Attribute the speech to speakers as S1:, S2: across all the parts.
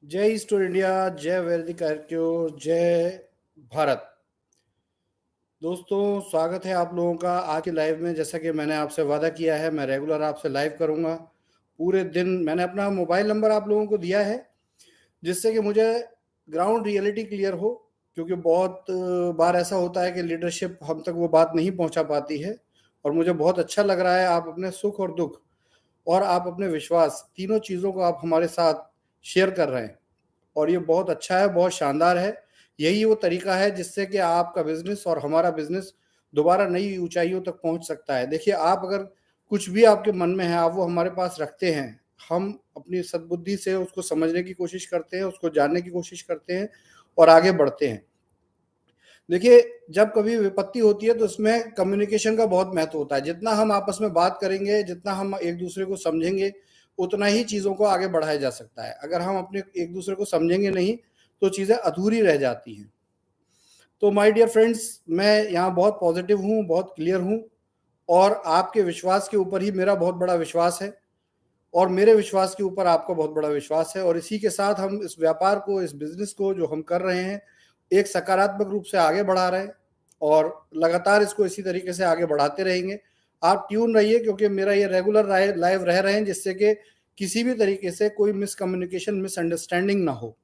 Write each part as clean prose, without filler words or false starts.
S1: जय east India, जय वैदिक आर्क्यो, जय भारत। दोस्तों, स्वागत है आप लोगों का आज की लाइव में। जैसा कि मैंने आपसे वादा किया है, मैं रेगुलर आपसे लाइव करूंगा पूरे दिन। मैंने अपना मोबाइल नंबर आप लोगों को दिया है जिससे कि मुझे ग्राउंड रियलिटी क्लियर हो, क्योंकि बहुत बार ऐसा होता है कि लीडरशिप हम तक वो बात नहीं पहुंचा पाती है। और मुझे बहुत अच्छा लग रहा है आप अपने सुख और दुख और आप अपने विश्वास, तीनों चीज़ों को आप हमारे साथ शेयर कर रहे हैं। और ये बहुत अच्छा है, बहुत शानदार है। यही वो तरीका है जिससे कि आपका बिजनेस और हमारा बिजनेस दोबारा नई ऊंचाइयों तक पहुंच सकता है। देखिए, आप अगर कुछ भी आपके मन में है, आप वो हमारे पास रखते हैं। हम अपनी सद्बुद्धि से उसको समझने की कोशिश करते हैं, उसको जानने की कोशिश करते हैं और आगे बढ़ते हैं। देखिए, जब कभी विपत्ति होती है तो इसमें कम्युनिकेशन का बहुत महत्व होता है। जितना हम आपस में बात करेंगे, जितना हम एक दूसरे को समझेंगे, उतना ही चीज़ों को आगे बढ़ाया जा सकता है। अगर हम अपने एक दूसरे को समझेंगे नहीं तो चीज़ें अधूरी रह जाती हैं। तो माय डियर फ्रेंड्स, मैं यहाँ बहुत पॉजिटिव हूँ, बहुत क्लियर हूँ और आपके विश्वास के ऊपर ही मेरा बहुत बड़ा विश्वास है और मेरे विश्वास के ऊपर आपका बहुत बड़ा विश्वास है। और इसी के साथ हम इस व्यापार को, इस बिजनेस को जो हम कर रहे हैं, एक सकारात्मक रूप से आगे बढ़ा रहे हैं और लगातार इसको इसी तरीके से आगे बढ़ाते रहेंगे। आप ट्यून रहिए, क्योंकि मेरा ये रेगुलर लाइव रह रहे हैं जिससे कि किसी भी तरीके से कोई मिसकम्युनिकेशन, मिसअंडरस्टैंडिंग ना हो।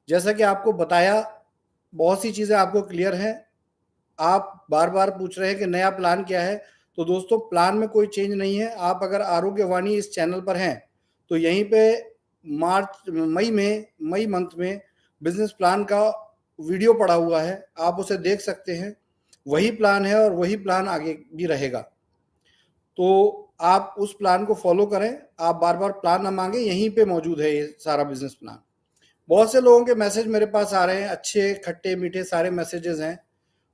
S1: जैसा कि आपको बताया, बहुत सी चीज़ें आपको क्लियर हैं। आप बार बार पूछ रहे हैं कि नया प्लान क्या है। तो दोस्तों, प्लान में कोई चेंज नहीं है। आप अगर आरोग्यवाणी इस चैनल पर हैं तो यहीं पे मई मंथ में बिजनेस प्लान का वीडियो पड़ा हुआ है, आप उसे देख सकते हैं। वही प्लान है और वही प्लान आगे भी रहेगा। तो आप उस प्लान को फॉलो करें। आप बार बार प्लान ना मांगे, यहीं पे मौजूद है ये सारा बिजनेस प्लान। बहुत से लोगों के मैसेज मेरे पास आ रहे हैं, अच्छे खट्टे मीठे सारे मैसेजेस हैं।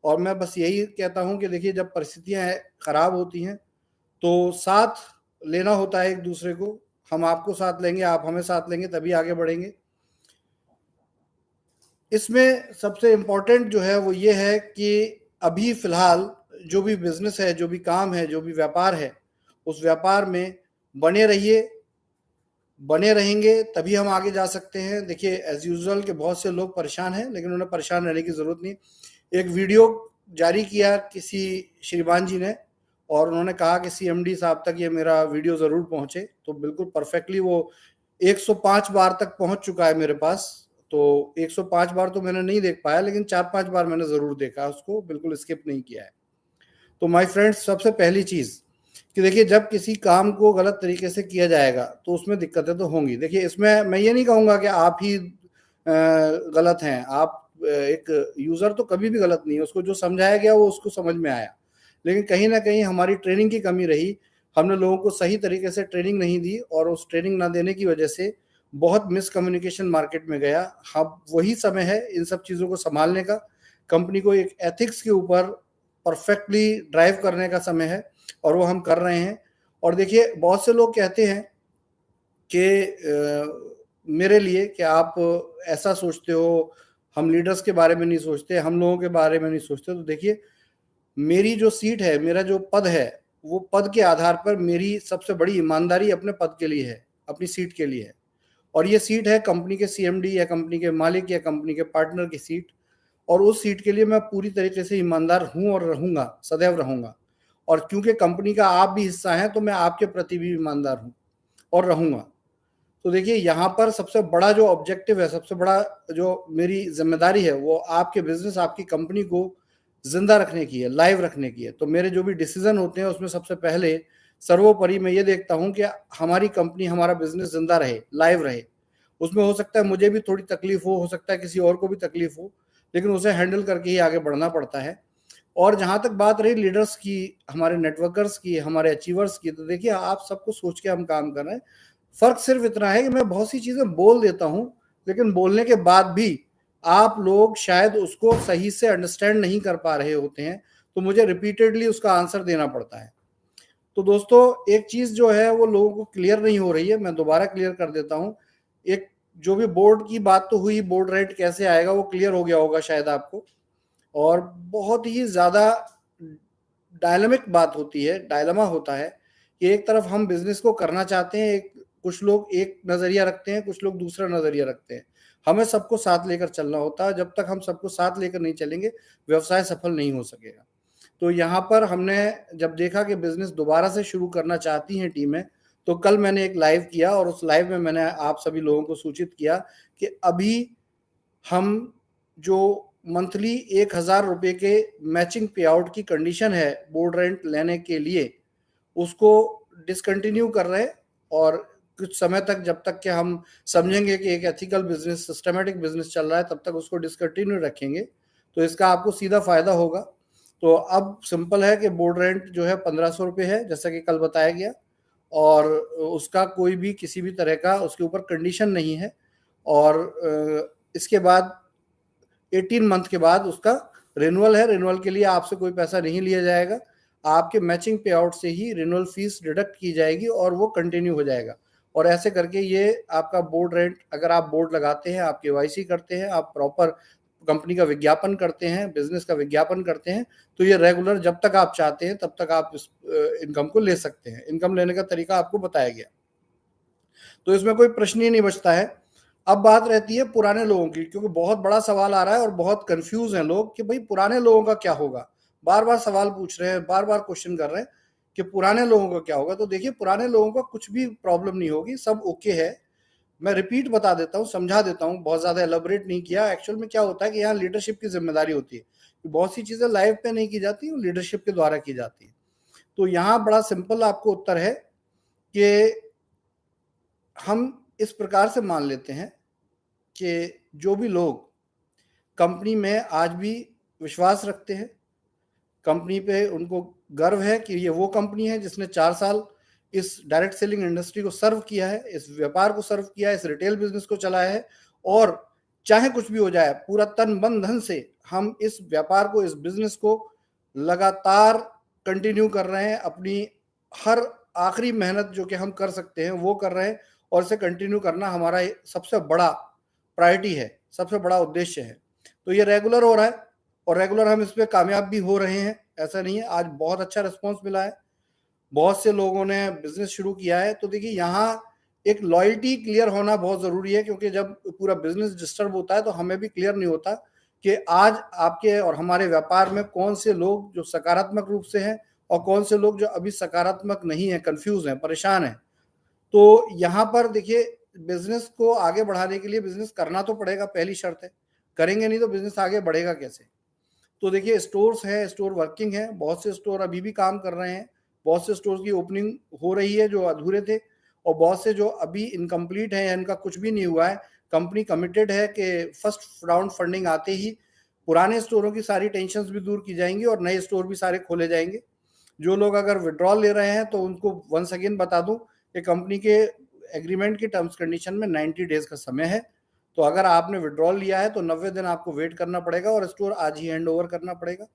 S1: और मैं बस यही कहता हूं कि देखिए, जब परिस्थितियां खराब होती हैं तो साथ लेना होता है एक दूसरे को। हम आपको साथ लेंगे, आप हमें साथ लेंगे, तभी आगे बढ़ेंगे। इसमें सबसे इम्पोर्टेंट जो है वो ये है कि अभी फिलहाल जो भी बिजनेस है, जो भी काम है, जो भी व्यापार है, उस व्यापार में बने रहिए। बने रहेंगे तभी हम आगे जा सकते हैं। देखिए, एज यूजुअल के बहुत से लोग परेशान हैं, लेकिन उन्हें परेशान रहने की ज़रूरत नहीं। एक वीडियो जारी किया किसी श्रीमान जी ने और उन्होंने कहा कि सीएमडी साहब तक ये मेरा वीडियो ज़रूर पहुंचे। तो बिल्कुल परफेक्टली वो 105 बार तक पहुंच चुका है मेरे पास। तो 105 बार तो मैंने नहीं देख पाया, लेकिन 4-5 बार मैंने ज़रूर देखा उसको, बिल्कुल स्किप नहीं किया है। तो माय फ्रेंड्स, सबसे पहली चीज़ कि देखिए, जब किसी काम को गलत तरीके से किया जाएगा तो उसमें दिक्कतें तो होंगी। देखिए, इसमें मैं ये नहीं कहूँगा कि आप ही गलत हैं। आप एक यूज़र तो कभी भी गलत नहीं है, उसको जो समझाया गया वो उसको समझ में आया। लेकिन कहीं ना कहीं हमारी ट्रेनिंग की कमी रही। हमने लोगों को सही तरीके से ट्रेनिंग नहीं दी और उस ट्रेनिंग ना देने की वजह से बहुत मिसकम्युनिकेशन मार्केट में गया। अब वही समय है इन सब चीज़ों को संभालने का। कंपनी को एक एथिक्स के ऊपर परफेक्टली ड्राइव करने का समय है और वो हम कर रहे हैं। और देखिए, बहुत से लोग कहते हैं कि मेरे लिए कि आप ऐसा सोचते हो, हम लीडर्स के बारे में नहीं सोचते, हम लोगों के बारे में नहीं सोचते। तो देखिए, मेरी जो सीट है, मेरा जो पद है, वो पद के आधार पर मेरी सबसे बड़ी ईमानदारी अपने पद के लिए है, अपनी सीट के लिए है। और ये सीट है कंपनी के सीएमडी या कंपनी के मालिक या कंपनी के पार्टनर की सीट। और उस सीट के लिए मैं पूरी तरीके से ईमानदार हूँ और रहूंगा, सदैव रहूंगा। और क्योंकि कंपनी का आप भी हिस्सा हैं तो मैं आपके प्रति भी ईमानदार हूँ और रहूंगा। तो देखिए, यहाँ पर सबसे बड़ा जो ऑब्जेक्टिव है, सबसे बड़ा जो मेरी जिम्मेदारी है, वो आपके बिजनेस, आपकी कंपनी को जिंदा रखने की है, लाइव रखने की है। तो मेरे जो भी डिसीजन होते हैं उसमें सबसे पहले सर्वोपरि मैं ये देखता हूँ कि हमारी कंपनी, हमारा बिजनेस जिंदा रहे, लाइव रहे। उसमें हो सकता है मुझे भी थोड़ी तकलीफ हो सकता है किसी और को भी तकलीफ हो, लेकिन उसे हैंडल करके ही आगे बढ़ना पड़ता है। और जहाँ तक बात रही लीडर्स की, हमारे नेटवर्कर्स की, हमारे अचीवर्स की, तो देखिए, आप सबको सोच के हम काम कर रहे हैं। फ़र्क सिर्फ इतना है कि मैं बहुत सी चीज़ें बोल देता हूँ, लेकिन बोलने के बाद भी आप लोग शायद उसको सही से अंडरस्टैंड नहीं कर पा रहे होते हैं, तो मुझे रिपीटेडली उसका आंसर देना पड़ता है। तो दोस्तों, एक चीज़ जो है वो लोगों को क्लियर नहीं हो रही है, मैं दोबारा क्लियर कर देता हूँ। एक जो भी बोर्ड की बात तो हुई, बोर्ड रेट कैसे आएगा वो क्लियर हो गया होगा शायद आपको। और बहुत ही ज़्यादा डायनामिक बात होती है, डायलेमा होता है कि एक तरफ हम बिजनेस को करना चाहते हैं, एक कुछ लोग एक नजरिया रखते हैं, कुछ लोग दूसरा नजरिया रखते हैं। हमें सबको साथ लेकर चलना होता है। जब तक हम सबको साथ लेकर नहीं चलेंगे, व्यवसाय सफल नहीं हो सकेगा। तो यहाँ पर हमने जब देखा कि बिजनेस दोबारा से शुरू करना चाहती हैं टीमें, तो कल मैंने एक लाइव किया और उस लाइव में मैंने आप सभी लोगों को सूचित किया कि अभी हम जो मंथली 1,000 रुपये के मैचिंग पे आउट की कंडीशन है बोर्ड रेंट लेने के लिए, उसको डिसकंटिन्यू कर रहे हैं। और कुछ समय तक, जब तक कि हम समझेंगे कि एक एथिकल बिजनेस, सिस्टमेटिक बिजनेस चल रहा है, तब तक उसको डिसकंटिन्यू रखेंगे। तो इसका आपको सीधा फायदा होगा। तो अब सिंपल है कि बोर्ड रेंट जो है 1,500 रुपये है, जैसा कि कल बताया गया, और उसका कोई भी किसी भी तरह का उसके ऊपर कंडीशन नहीं है। और इसके बाद 18 मंथ के बाद उसका रिन्यूअल है। रिन्यूअल के लिए आपसे कोई पैसा नहीं लिया जाएगा, आपके मैचिंग पे आउट से ही रिन्यूअल फीस डिडक्ट की जाएगी और वो कंटिन्यू हो जाएगा। और ऐसे करके ये आपका बोर्ड रेंट, अगर आप बोर्ड लगाते हैं, आप केवाईसी करते हैं, आप प्रॉपर कंपनी का विज्ञापन करते हैं, बिजनेस का विज्ञापन करते हैं, तो ये रेगुलर जब तक आप चाहते हैं तब तक आप इस इनकम को ले सकते हैं। इनकम लेने का तरीका आपको बताया गया, तो इसमें कोई प्रश्न ही नहीं बचता है। अब बात रहती है पुराने लोगों की, क्योंकि बहुत बड़ा सवाल आ रहा है और बहुत कंफ्यूज हैं लोग कि भाई पुराने लोगों का क्या होगा। बार बार सवाल पूछ रहे हैं, बार बार क्वेश्चन कर रहे हैं कि पुराने लोगों का क्या होगा। तो देखिए, पुराने लोगों का कुछ भी प्रॉब्लम नहीं होगी, सब ओके है। मैं रिपीट बता देता हूँ, समझा देता हूँ, बहुत ज्यादा एलोबरेट नहीं किया। एक्चुअल में क्या होता है कि यहाँ लीडरशिप की जिम्मेदारी होती है। बहुत सी चीजें लाइव पे नहीं की जाती, लीडरशिप के द्वारा की जाती है। तो यहाँ बड़ा सिंपल आपको उत्तर है कि हम इस प्रकार से मान लेते हैं कि जो भी लोग कंपनी में आज भी विश्वास रखते हैं, कंपनी पे उनको गर्व है कि ये वो कंपनी है जिसने 4 साल इस डायरेक्ट सेलिंग इंडस्ट्री को सर्व किया है, इस व्यापार को सर्व किया है, इस रिटेल बिजनेस को चलाया है, और चाहे कुछ भी हो जाए, पूरा तन मन धन से हम इस व्यापार को, इस बिजनेस को लगातार कंटिन्यू कर रहे हैं। अपनी हर आखिरी मेहनत जो कि हम कर सकते हैं वो कर रहे हैं, और इसे कंटिन्यू करना हमारा सबसे बड़ा प्रायोरिटी है, सबसे बड़ा उद्देश्य है। तो ये रेगुलर हो रहा है और रेगुलर हम इस पे कामयाब भी हो रहे हैं, ऐसा नहीं है। आज बहुत अच्छा रिस्पॉन्स मिला है, बहुत से लोगों ने बिजनेस शुरू किया है। तो देखिए, यहाँ एक लॉयल्टी क्लियर होना बहुत जरूरी है, क्योंकि जब पूरा बिजनेस डिस्टर्ब होता है तो हमें भी क्लियर नहीं होता कि आज आपके और हमारे व्यापार में कौन से लोग जो सकारात्मक रूप से हैं और कौन से लोग जो अभी सकारात्मक नहीं है, कंफ्यूज हैं, परेशान हैं। तो यहाँ पर देखिए, बिजनेस को आगे बढ़ाने के लिए बिजनेस करना तो पड़ेगा, पहली शर्त है। करेंगे नहीं तो बिजनेस आगे बढ़ेगा कैसे। तो देखिए, स्टोर्स हैं, स्टोर वर्किंग है, बहुत से स्टोर अभी भी काम कर रहे हैं, बहुत से स्टोर्स की ओपनिंग हो रही है जो अधूरे थे, और बहुत से जो अभी इनकम्प्लीट है, इनका कुछ भी नहीं हुआ है। कंपनी कमिटेड है कि फर्स्ट राउंड फंडिंग आते ही पुराने स्टोरों की सारी टेंशन भी दूर की जाएंगी और नए स्टोर भी सारे खोले जाएंगे। जो लोग अगर विड्रॉल ले रहे हैं तो उनको वंस अगेन बता दूं कि कंपनी के एग्रीमेंट की टर्म्स कंडीशन में 90 डेज का समय है। तो अगर आपने विड्रॉल लिया है तो 90 दिन आपको वेट करना पड़ेगा और स्टोर आज ही हैंड ओवर करना पड़ेगा।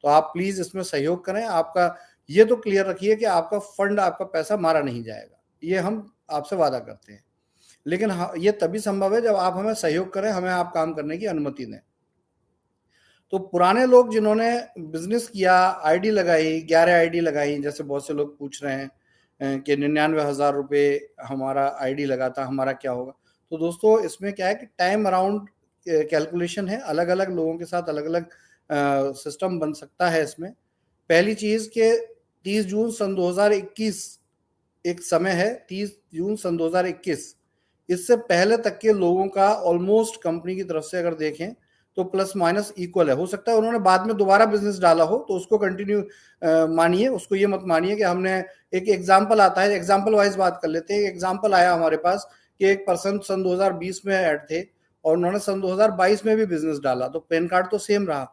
S1: तो आप प्लीज इसमें सहयोग करें। आपका ये तो क्लियर रखिए कि आपका फंड, आपका पैसा मारा नहीं जाएगा, ये हम आपसे वादा करते हैं। लेकिन ये तभी संभव है जब आप हमें सहयोग करें, हमें आप काम करने की अनुमति दें। तो पुराने लोग जिन्होंने बिजनेस किया, आईडी लगाई, 11 आईडी लगाई, जैसे बहुत से लोग पूछ रहे हैं कि 99,000 रुपये हमारा आईडी लगा था, हमारा क्या होगा। तो दोस्तों, इसमें क्या है कि टाइम अराउंड कैलकुलेशन है, अलग अलग लोगों के साथ अलग अलग सिस्टम बन सकता है इसमें। पहली चीज के 30 जून सन 2021 एक समय है, 30 जून सन 2021, इससे पहले तक के लोगों का ऑलमोस्ट कंपनी की तरफ से अगर देखें तो प्लस माइनस इक्वल है। हो सकता है उन्होंने बाद में दोबारा बिजनेस डाला हो, तो उसको कंटिन्यू मानिए, उसको ये मत मानिए कि हमने, एक एग्जांपल आता है, एग्जांपल वाइज बात कर लेते हैं। एग्जांपल आया हमारे पास कि एक पर्सन सन 2020 में ऐड थे और उन्होंने सन 2022 में भी बिजनेस डाला, तो पैन कार्ड तो सेम रहा,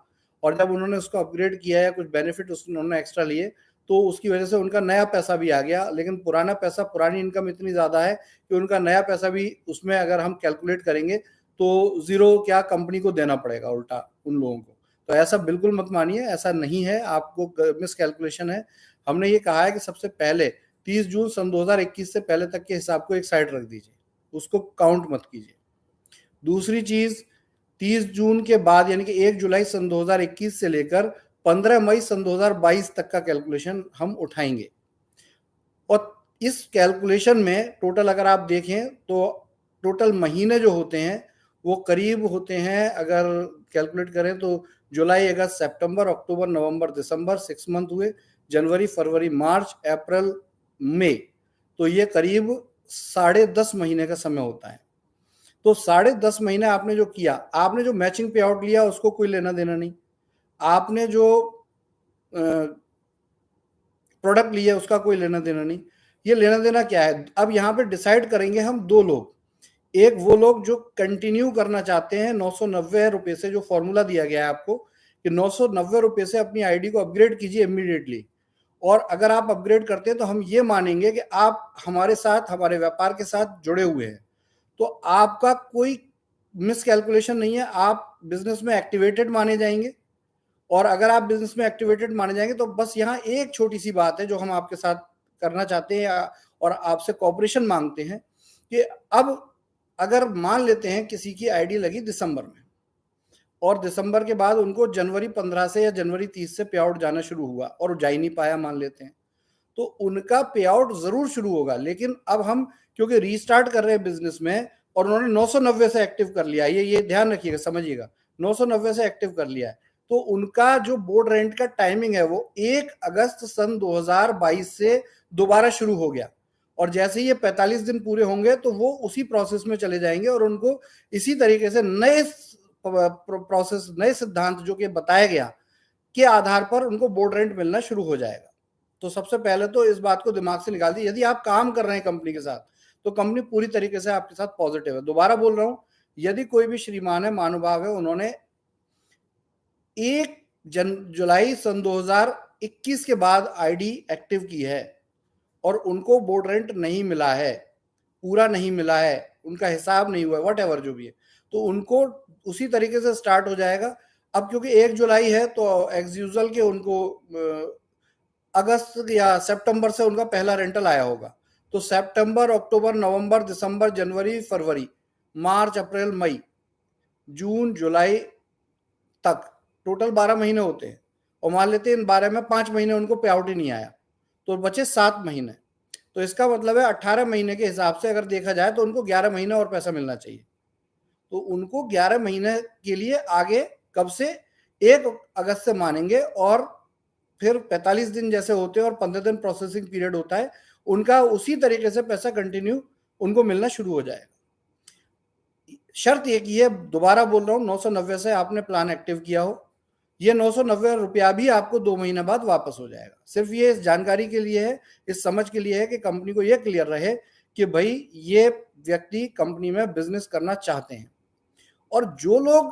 S1: और जब उन्होंने उसको अपग्रेड किया या कुछ बेनिफिट उन्होंने एक्स्ट्रा लिए, तो उसकी वजह से उनका नया पैसा भी आ गया। लेकिन पुराना पैसा, पुरानी इनकम इतनी ज्यादा है कि उनका नया पैसा भी उसमें अगर हम कैलकुलेट करेंगे तो जीरो क्या कंपनी को देना पड़ेगा उल्टा उन लोगों को। तो ऐसा बिल्कुल मत मानिए, ऐसा नहीं है, आपको मिस कैलकुलेशन है। हमने ये कहा है कि सबसे पहले 30 जून सन 2021 से पहले तक के हिसाब को एक साइड रख दीजिए, उसको काउंट मत कीजिए। दूसरी चीज, 30 जून के बाद यानी कि 1 जुलाई सन 2021 से लेकर 15 मई सन 2022 तक का कैलकुलेशन हम उठाएंगे। और इस कैलकुलेशन में टोटल अगर आप देखें तो टोटल महीने जो होते हैं वो करीब होते हैं, अगर कैलकुलेट करें तो जुलाई, अगस्त, सितंबर, अक्टूबर, नवंबर, दिसंबर 6 मंथ हुए, जनवरी, फरवरी, मार्च, अप्रैल, मई, तो ये करीब 10.5 महीने का समय होता है। तो 10.5 महीने आपने जो किया, आपने जो मैचिंग पे आउट लिया उसको कोई लेना देना नहीं, आपने जो प्रोडक्ट लिया उसका कोई लेना देना नहीं। ये लेना देना क्या है, अब यहाँ पे डिसाइड करेंगे हम दो लोग। एक वो लोग जो कंटिन्यू करना चाहते हैं 990 रुपए से, जो फॉर्मूला दिया गया है आपको कि 990 रुपए से अपनी आईडी को अपग्रेड कीजिए इमीडिएटली, और अगर आप अपग्रेड करते हैं तो हम ये मानेंगे कि आप हमारे साथ, हमारे व्यापार के साथ जुड़े हुए हैं, तो आपका कोई मिस कैलकुलेशन नहीं है, आप बिजनेस में एक्टिवेटेड माने जाएंगे। और अगर आप बिजनेस में एक्टिवेटेड माने जाएंगे तो बस यहाँ एक छोटी सी बात है जो हम आपके साथ करना चाहते हैं और आपसे कोऑपरेशन मांगते हैं कि अब अगर मान लेते हैं किसी की आईडी लगी दिसंबर में और दिसंबर के बाद उनको जनवरी 15 से या जनवरी 30 से पे आउट जाना शुरू हुआ और जा ही नहीं पाया मान लेते हैं, तो उनका पे आउट जरूर शुरू होगा। लेकिन अब हम क्योंकि रीस्टार्ट कर रहे हैं बिजनेस में और उन्होंने 990 से एक्टिव कर लिया, ये ध्यान रखिएगा, समझिएगा, 990 से एक्टिव कर लिया है, तो उनका जो बोर्ड रेंट का टाइमिंग है वो 1 अगस्त सन 2022 से दोबारा शुरू हो गया। और जैसे ही ये 45 दिन पूरे होंगे तो वो उसी प्रोसेस में चले जाएंगे और उनको इसी तरीके से नए प्रोसेस, नए सिद्धांत जो कि बताया गया के आधार पर उनको बोर्ड रेंट मिलना शुरू हो जाएगा। तो सबसे पहले तो इस बात को दिमाग से निकाल दी, यदि आप काम कर रहे हैं कंपनी के साथ तो कंपनी पूरी तरीके से आपके साथ पॉजिटिव है। दोबारा बोल रहा हूं, यदि कोई भी श्रीमान है, महानुभाव है, उन्होंने 1 जुलाई सन 2021 के बाद आईडी एक्टिव की है और उनको बोर्ड रेंट नहीं मिला है, पूरा नहीं मिला है, उनका हिसाब नहीं हुआ है, वट एवर जो भी है, तो उनको उसी तरीके से स्टार्ट हो जाएगा। अब क्योंकि 1 जुलाई है तो एज यूजुअल के उनको अगस्त या सितंबर से उनका पहला रेंटल आया होगा, तो सितंबर, अक्टूबर, नवंबर, दिसंबर, जनवरी, फरवरी, मार्च, अप्रैल, मई, जून, जुलाई तक टोटल 12 महीने होते हैं और मान लेते हैं इन 12 में 5 महीने उनको पे आउट ही नहीं आया, तो बचे 7 महीने। तो इसका मतलब है 18 महीने के हिसाब से अगर देखा जाए तो उनको 11 महीने और पैसा मिलना चाहिए। तो उनको 11 महीने के लिए आगे कब से 1 अगस्त से मानेंगे और फिर 45 दिन जैसे होते हैं और 15 दिन प्रोसेसिंग पीरियड होता है, उनका उसी तरीके से पैसा कंटिन्यू उनको मिलना शुरू हो जाएगा। शर्त एक ही है, दोबारा बोल रहा हूँ, 990 से आपने प्लान एक्टिव किया हो, ये 990 रुपया भी आपको 2 महीने बाद वापस हो जाएगा। सिर्फ ये इस जानकारी के लिए है, इस समझ के लिए है कि कंपनी को ये क्लियर रहे कि भाई ये व्यक्ति कंपनी में बिजनेस करना चाहते हैं। और जो लोग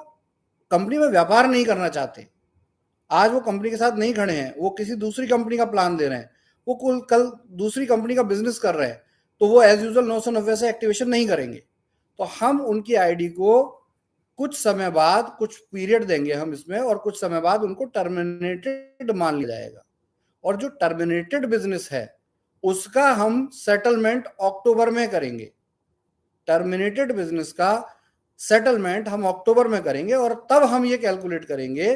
S1: कंपनी में व्यापार नहीं करना चाहते, आज वो कंपनी के साथ नहीं खड़े हैं, वो किसी दूसरी कंपनी का प्लान दे रहे हैं, वो कल दूसरी कंपनी का बिजनेस कर रहे हैं, तो वो एज यूजुअल 990 से एक्टिवेशन नहीं करेंगे। तो हम उनकी आईडी को कुछ समय बाद, कुछ पीरियड देंगे हम इसमें, और कुछ समय बाद उनको टर्मिनेटेड मान लिया जाएगा। और जो टर्मिनेटेड बिजनेस है उसका हम सेटलमेंट अक्टूबर में करेंगे। टर्मिनेटेड बिजनेस का सेटलमेंट हम अक्टूबर में करेंगे और तब हम ये कैलकुलेट करेंगे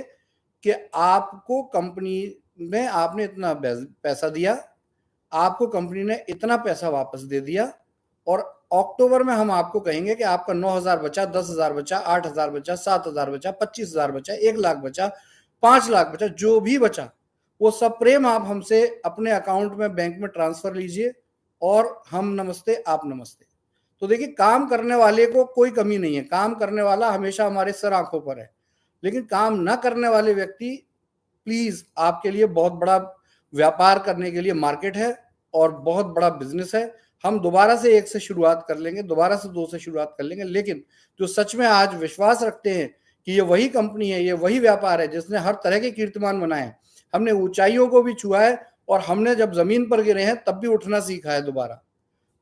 S1: कि आपको कंपनी में आपने इतना पैसा दिया, आपको कंपनी ने इतना पैसा वापस दे दिया, और अक्टूबर में हम आपको कहेंगे कि आपका 9,000 बचा, 10,000 बचा, 8,000 बचा, 7,000 बचा, 25,000 बचा, 1 लाख बचा, 5 लाख बचा, जो भी बचा वो सब प्रेम आप हमसे अपने अकाउंट में बैंक में ट्रांसफर लीजिए और हम नमस्ते आप नमस्ते। तो देखिए, काम करने वाले को कोई कमी नहीं है, काम करने वाला हमेशा हमारे सर आंखों पर है, लेकिन काम ना करने वाले व्यक्ति, प्लीज आपके लिए बहुत बड़ा व्यापार करने के लिए मार्केट है और बहुत बड़ा बिजनेस है। हम दोबारा से 1 से शुरुआत कर लेंगे, दोबारा से 2 से शुरुआत कर लेंगे, लेकिन जो सच में आज विश्वास रखते हैं कि ये वही कंपनी है, ये वही व्यापार है जिसने हर तरह के कीर्तिमान बनाए, हमने ऊंचाइयों को भी छुआ है और हमने जब जमीन पर गिरे हैं तब भी उठना सीखा है दोबारा।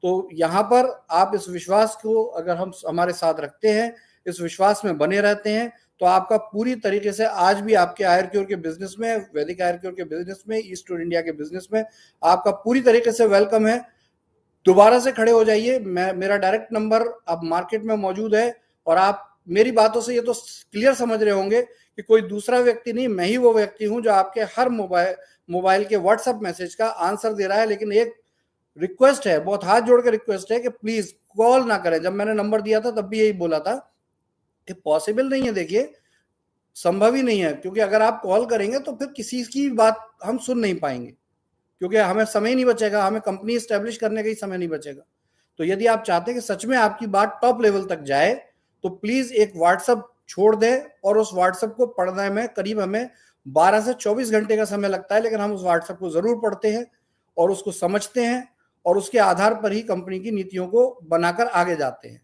S1: तो यहाँ पर आप इस विश्वास को अगर हम हमारे साथ रखते हैं, इस विश्वास में बने रहते हैं, तो आपका पूरी तरीके से आज भी आपके आयुर्क्योर के बिजनेस में, वैदिक आयुर्क्योर के बिजनेस में, ईस्ट इंडिया के बिजनेस में आपका पूरी तरीके से वेलकम है। दोबारा से खड़े हो जाइए, मेरा डायरेक्ट नंबर अब मार्केट में मौजूद है और आप मेरी बातों से ये तो क्लियर समझ रहे होंगे कि कोई दूसरा व्यक्ति नहीं, मैं ही वो व्यक्ति हूं जो आपके हर मोबाइल के व्हाट्सएप मैसेज का आंसर दे रहा है। लेकिन एक रिक्वेस्ट है, बहुत हाथ जोड़ के रिक्वेस्ट है कि प्लीज कॉल ना करें। जब मैंने नंबर दिया था तब भी यही बोला था कि पॉसिबल नहीं है, देखिए संभव ही नहीं है, क्योंकि अगर आप कॉल करेंगे तो फिर किसी की बात हम सुन नहीं पाएंगे, क्योंकि हमें समय नहीं बचेगा, हमें कंपनी स्टैब्लिश करने का ही समय नहीं बचेगा। तो यदि आप चाहते हैं कि सच में आपकी बात टॉप लेवल तक जाए तो प्लीज एक व्हाट्सएप छोड़ दें, और उस व्हाट्सएप को पढ़ने में करीब हमें 12 से 24 घंटे का समय लगता है, लेकिन हम उस व्हाट्सएप को जरूर पढ़ते हैं और उसको समझते हैं, और उसके आधार पर ही कंपनी की नीतियों को बनाकर आगे जाते हैं।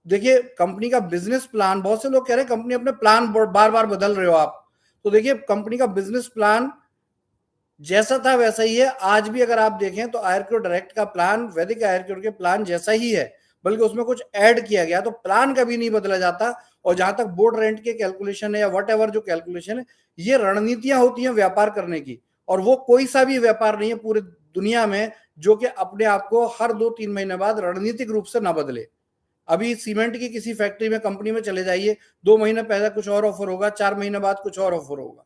S1: देखिए कंपनी का बिजनेस प्लान, बहुत से लोग कह रहे हैं कंपनी अपने प्लान बार बार बदल रहे हो आप, तो देखिए कंपनी का बिजनेस प्लान जैसा था वैसा ही है आज भी। अगर आप देखें तो आयरक्यू डायरेक्ट का प्लान वैदिक आयरक्यू के प्लान जैसा ही है, बल्कि उसमें कुछ ऐड किया गया, तो प्लान कभी नहीं बदला जाता। और जहां तक बोर्ड रेंट के कैलकुलेशन है या वट एवर जो कैलकुलेशन है, ये रणनीतियां होती हैं व्यापार करने की, और वो कोई सा भी व्यापार नहीं है पूरी दुनिया में जो कि अपने आप को हर 2-3 महीने बाद रणनीतिक रूप से ना बदले। अभी सीमेंट की किसी फैक्ट्री में कंपनी में चले जाइए, 2 महीने पहले कुछ और ऑफर होगा, 4 महीने बाद कुछ और ऑफर होगा।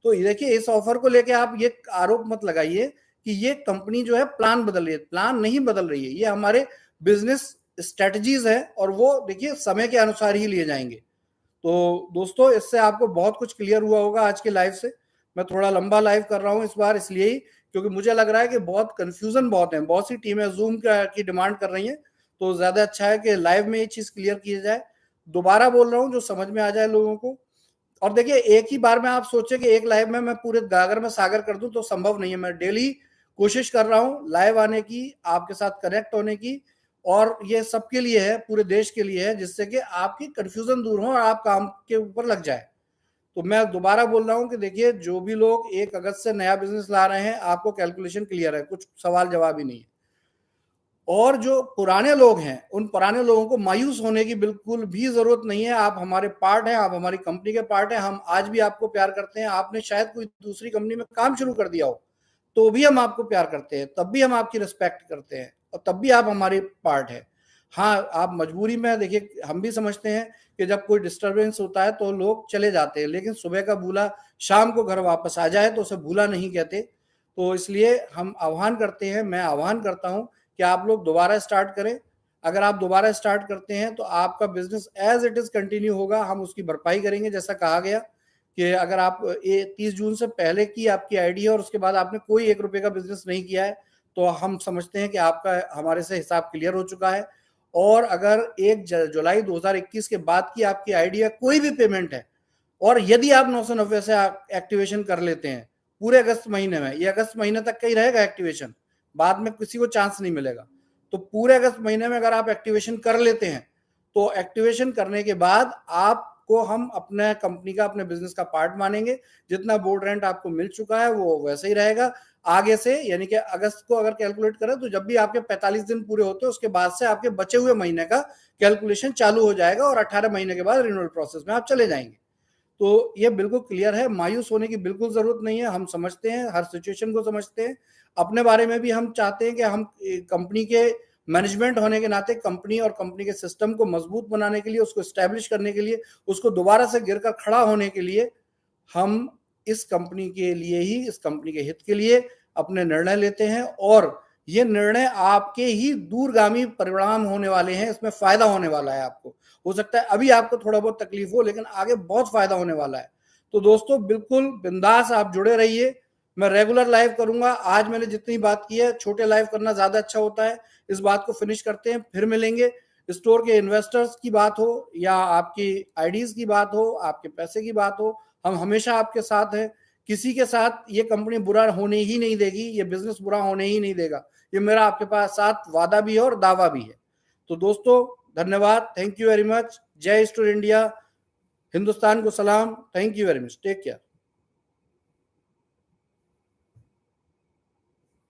S1: तो देखिए इस ऑफर को लेके आप ये आरोप मत लगाइए कि ये कंपनी जो है प्लान बदल रही है, प्लान नहीं बदल रही है, ये हमारे बिजनेस स्ट्रेटजीज है, और वो देखिए समय के अनुसार ही लिए जाएंगे। तो दोस्तों इससे आपको बहुत कुछ क्लियर हुआ होगा आज के लाइव से। मैं थोड़ा लंबा लाइव कर रहा हूँ इस बार इसलिए ही क्योंकि मुझे लग रहा है कि बहुत कंफ्यूजन बहुत है, बहुत सी टीमें जूम की डिमांड कर रही हैं, तो ज्यादा अच्छा है कि लाइव में ये चीज क्लियर की जाए। दोबारा बोल रहा हूँ जो समझ में आ जाए लोगों को। और देखिए एक ही बार में आप सोचे कि एक लाइव में मैं पूरे गागर में सागर कर दूं तो संभव नहीं है। मैं डेली कोशिश कर रहा हूं लाइव आने की, आपके साथ कनेक्ट होने की, और ये सबके लिए है, पूरे देश के लिए है, जिससे कि आपकी कंफ्यूजन दूर हो और आप काम के ऊपर लग जाए। तो मैं दोबारा बोल रहा हूं कि देखिए जो भी लोग 1 अगस्त से नया बिजनेस ला रहे हैं, आपको कैलकुलेशन क्लियर है, कुछ सवाल जवाब ही नहीं है। और जो पुराने लोग हैं उन पुराने लोगों को मायूस होने की बिल्कुल भी जरूरत नहीं है। आप हमारे पार्ट हैं, आप हमारी कंपनी के पार्ट हैं, हम आज भी आपको प्यार करते हैं। आपने शायद कोई दूसरी कंपनी में काम शुरू कर दिया हो तो भी हम आपको प्यार करते हैं, तब भी हम आपकी रिस्पेक्ट करते हैं, और तब भी आप हमारे पार्ट है। हाँ आप मजबूरी में, देखिए हम भी समझते हैं कि जब कोई डिस्टरबेंस होता है तो लोग चले जाते हैं, लेकिन सुबह का भूला शाम को घर वापस आ जाए तो उसे भूला नहीं कहते। तो इसलिए हम आह्वान करते हैं, मैं आह्वान करता हूं कि आप लोग दोबारा स्टार्ट करें। अगर आप दोबारा स्टार्ट करते हैं तो आपका business as it is continue होगा, हम उसकी भरपाई करेंगे। जैसा कहा गया कि अगर आप 30 जून से पहले की आपकी आईडी है और उसके बाद आपने कोई 1 रुपए का बिजनेस नहीं किया है, तो हम समझते हैं कि आपका हमारे से हिसाब क्लियर हो चुका है। और अगर 1 जुलाई 2021 के बाद की आपकी आईडी है, कोई भी पेमेंट है, और यदि आप 990 से एक्टिवेशन कर लेते हैं पूरे अगस्त महीने में, ये अगस्त महीने तक का ही रहेगा एक्टिवेशन, बाद में किसी को चांस नहीं मिलेगा। तो पूरे अगस्त महीने में अगर आप एक्टिवेशन कर लेते हैं तो एक्टिवेशन करने के बाद आपको हम अपने कंपनी का, अपने बिजनेस का पार्ट मानेंगे। जितना बोर्ड रेंट आपको मिल चुका है वो वैसे ही रहेगा आगे से, यानी कि अगस्त को अगर कैलकुलेट करें तो जब भी आपके 45 दिन पूरे होते हैं उसके बाद से आपके बचे हुए महीने का कैलकुलेशन चालू हो जाएगा, और 18 महीने के बाद रिन्यूअल प्रोसेस में आप चले जाएंगे। तो ये बिल्कुल क्लियर है, मायूस होने की बिल्कुल जरूरत नहीं है। हम समझते हैं, हर सिचुएशन को समझते हैं। अपने बारे में भी हम चाहते हैं कि हम कंपनी के मैनेजमेंट होने के नाते कंपनी और कंपनी के सिस्टम को मजबूत बनाने के लिए, उसको स्टैब्लिश करने के लिए, उसको दोबारा से गिरकर खड़ा होने के लिए हम इस कंपनी के लिए ही, इस कंपनी के हित के लिए अपने निर्णय लेते हैं। और ये निर्णय आपके ही दूरगामी परिणाम होने वाले हैं, इसमें फायदा होने वाला है आपको। हो सकता है अभी आपको थोड़ा बहुत तकलीफ हो, लेकिन आगे बहुत फायदा होने वाला है। तो दोस्तों बिल्कुल बिंदास आप जुड़े रहिए। मैं रेगुलर लाइव करूंगा। आज मैंने जितनी बात की है, छोटे लाइव करना ज्यादा अच्छा होता है। इस बात को फिनिश करते हैं, फिर मिलेंगे। स्टोर के इन्वेस्टर्स की बात हो या आपकी आईडीज की बात हो, आपके पैसे की बात हो, हम हमेशा आपके साथ हैं। किसी के साथ ये कंपनी बुरा होने ही नहीं देगी, ये बिजनेस बुरा होने ही नहीं देगा। ये मेरा आपके पास साथ वादा भी है और दावा भी है। तो दोस्तों धन्यवाद, थैंक यू वेरी मच। जय स्टोर इंडिया, हिंदुस्तान को सलाम, thank you very much, take care.